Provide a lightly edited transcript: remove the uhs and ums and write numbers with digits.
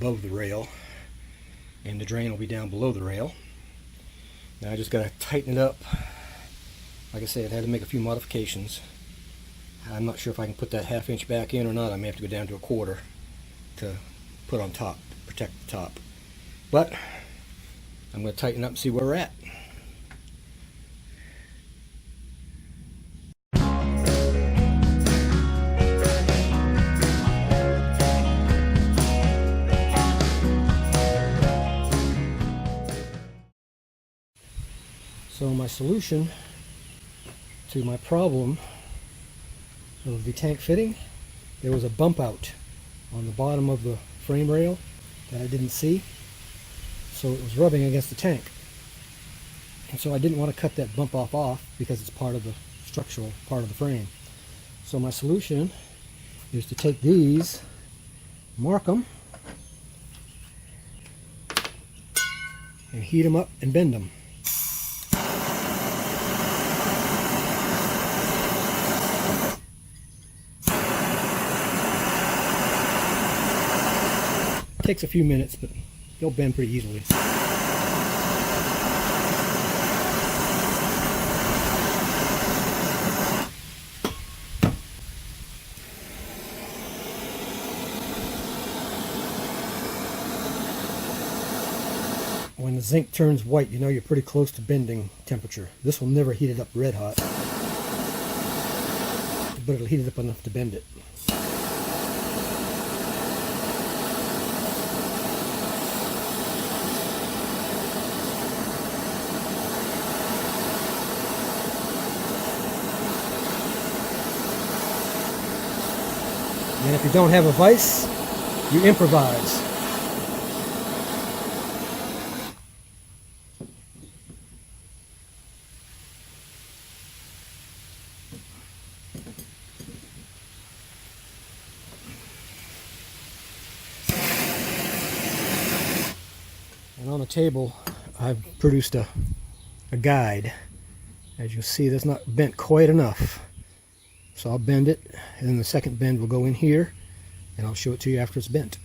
above the rail, and the drain will be down below the rail. Now I just got to tighten it up. Like I said, I had to make a few modifications. I'm not sure if I can put that 1/2 inch back in or not. I may have to go down to 1/4 to put on top, to protect the top. But I'm going to tighten up and see where we're at. So my solution to my problem of the tank fitting, there was a bump out on the bottom of the frame rail that I didn't see, so it was rubbing against the tank, and so I didn't want to cut that bump off because it's part of the structural part of the frame. So my solution is to take these, mark them, and heat them up and bend them. Takes a few minutes, but they'll bend pretty easily. When the zinc turns white, you know you're pretty close to bending temperature. This will never heat it up red hot, but it'll heat it up enough to bend it. And if you don't have a vise, you improvise. And on the table, I've produced a guide. As you see, that's not bent quite enough. So I'll bend it, and then the second bend will go in here, and I'll show it to you after it's bent.